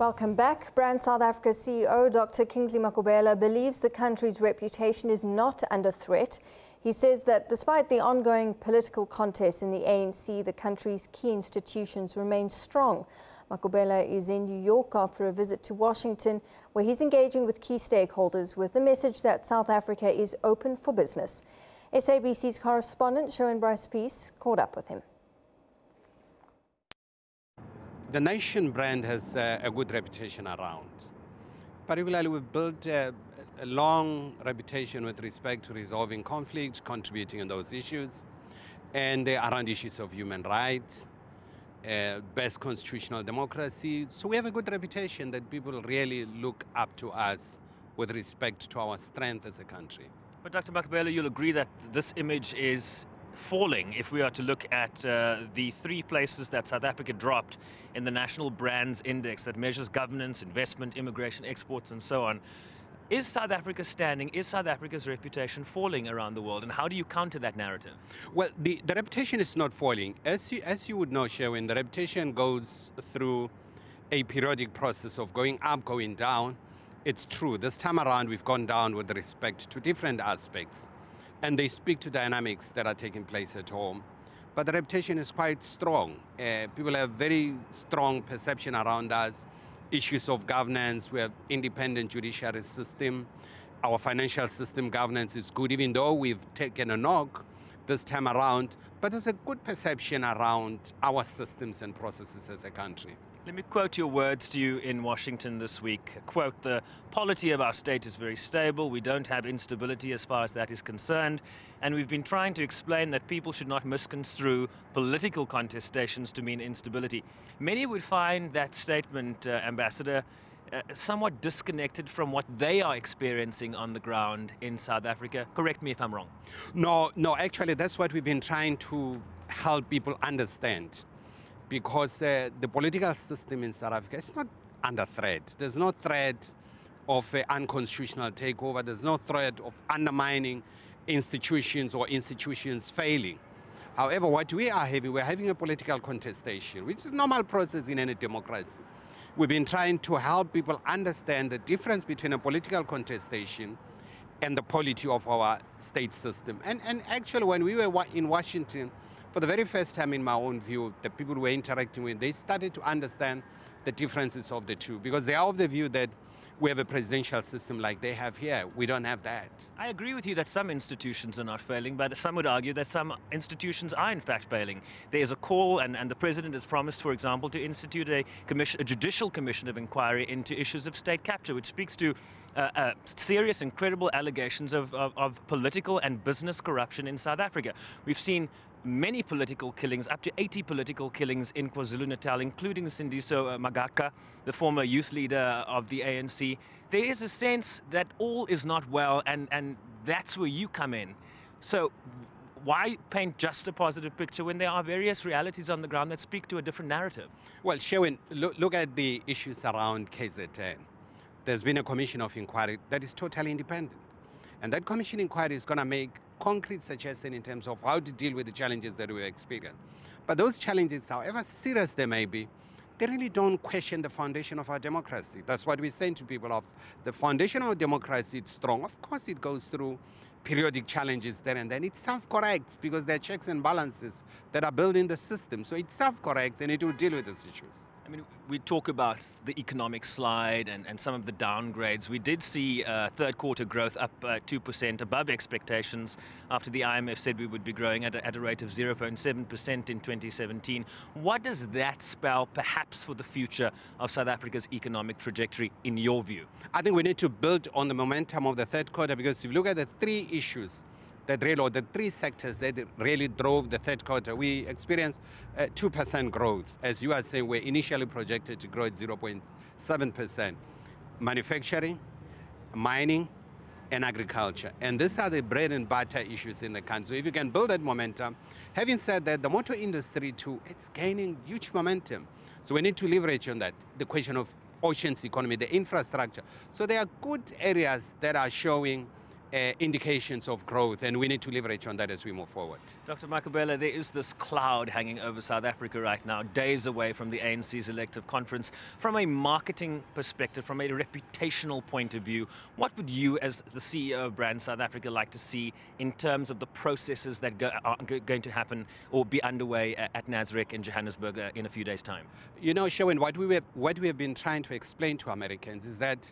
Welcome back. Brand South Africa CEO Dr. Kingsley Makhubela believes the country's reputation is not under threat. He says that despite the ongoing political contest in the ANC, the country's key institutions remain strong. Makhubela is in New York after a visit to Washington, where he's engaging with key stakeholders with the message that South Africa is open for business. SABC's correspondent Sherwin Bryce-Pease caught up with him. The nation brand has a good reputation around. Particularly, we've built a long reputation with respect to resolving conflicts, contributing on those issues, and around issues of human rights, best constitutional democracy. So we have a good reputation that people really look up to us with respect to our strength as a country. But Dr. Makhubela, you'll agree that this image is falling if we are to look at the 3 places that South Africa dropped in the National Brands Index that measures governance, investment, immigration, exports, and so on. Is South Africa standing? Is South Africa's reputation falling around the world? And how do you counter that narrative? Well, the reputation is not falling. As you would know, Sherwin, the reputation goes through a periodic process of going up, going down. It's true. This time around, we've gone down with respect to different aspects. And they speak to dynamics that are taking place at home. But the reputation is quite strong. People have very strong perception around us. Issues of governance, we have independent judiciary system. Our financial system governance is good, even though we've taken a knock this time around. But there's a good perception around our systems and processes as a country. Let me quote your words to you in Washington this week. Quote, "The polity of our state is very stable. We don't have instability as far as that is concerned. And we've been trying to explain that people should not misconstrue political contestations to mean instability." Many would find that statement, Ambassador, somewhat disconnected from what they are experiencing on the ground in South Africa. Correct me if I'm wrong. No, actually, that's what we've been trying to help people understand. Because the political system in South Africa is not under threat. There's no threat of unconstitutional takeover. There's no threat of undermining institutions or institutions failing. However, what we're having a political contestation, which is a normal process in any democracy. We've been trying to help people understand the difference between a political contestation and the polity of our state system. And actually, when we were in Washington, for the very first time, in my own view, the people we're interacting with, they started to understand the differences of the two, because they are of the view that we have a presidential system like they have here. We don't have that. I agree with you that some institutions are not failing, but some would argue that some institutions are in fact failing. There is a call, and the president has promised, for example, to institute a judicial commission of inquiry into issues of state capture, which speaks to serious and credible allegations of political and business corruption in South Africa. We've seen many political killings, up to 80 political killings in KwaZulu-Natal, including Sindiso Magaka, the former youth leader of the ANC. There is a sense that all is not well, and that's where you come in. So why paint just a positive picture when there are various realities on the ground that speak to a different narrative? Well, Sherwin, look at the issues around KZN. There's been a commission of inquiry that is totally independent. And that commission inquiry is going to make concrete suggestions in terms of how to deal with the challenges that we experience. But those challenges, however serious they may be, they really don't question the foundation of our democracy. That's what we're saying to people. Of the foundation of democracy, it's strong. Of course, it goes through periodic challenges there and then. It self-corrects because there are checks and balances that are built in the system. So it self-corrects and it will deal with these issues. I mean, we talk about the economic slide and some of the downgrades. We did see third quarter growth up 2% above expectations after the IMF said we would be growing at a rate of 0.7% in 2017. What does that spell perhaps for the future of South Africa's economic trajectory in your view? I think we need to build on the momentum of the third quarter, because if you look at the 3 issues the 3 sectors that really drove the third quarter, we experienced 2% growth. As you are saying, we're initially projected to grow at 0.7%. Manufacturing, mining, and agriculture. And these are the bread and butter issues in the country. So if you can build that momentum, having said that, the motor industry too, it's gaining huge momentum. So we need to leverage on that, the question of oceans economy, the infrastructure. So there are good areas that are showing indications of growth, and we need to leverage on that as we move forward. Dr. Makhubela, there is this cloud hanging over South Africa right now, days away from the ANC's elective conference. From a marketing perspective, from a reputational point of view, what would you, as the CEO of Brand South Africa, like to see in terms of the processes that are going to happen or be underway at Nasrec in Johannesburg in a few days' time? You know, Sherwin, what we have been trying to explain to Americans is that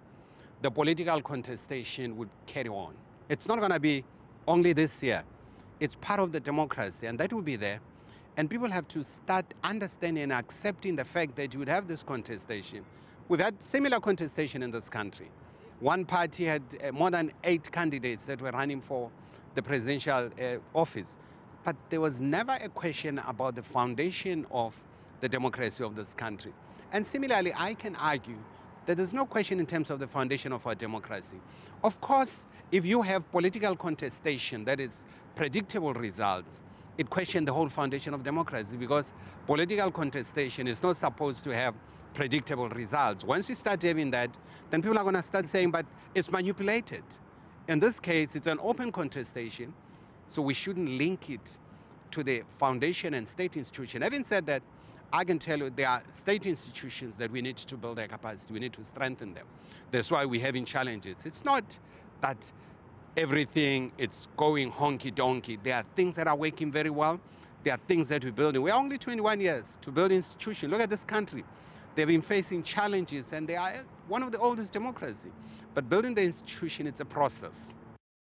the political contestation would carry on. It's not going to be only this year. It's part of the democracy, and that will be there. And people have to start understanding and accepting the fact that you would have this contestation. We've had similar contestation in this country. One party had more than 8 candidates that were running for the presidential office. But there was never a question about the foundation of the democracy of this country. And similarly, I can argue that there's no question in terms of the foundation of our democracy. Of course, if you have political contestation that is predictable results, it questions the whole foundation of democracy, because political contestation is not supposed to have predictable results. Once you start having that, then people are going to start saying, but it's manipulated. In this case, it's an open contestation, so we shouldn't link it to the foundation and state institution. Having said that, I can tell you there are state institutions that we need to build their capacity. We need to strengthen them. That's why we're having challenges. It's not that everything is going honky-donkey. There are things that are working very well. There are things that we're building. We're only 21 years to build institutions. Look at this country. They've been facing challenges, and they are one of the oldest democracies. But building the institution, it's a process.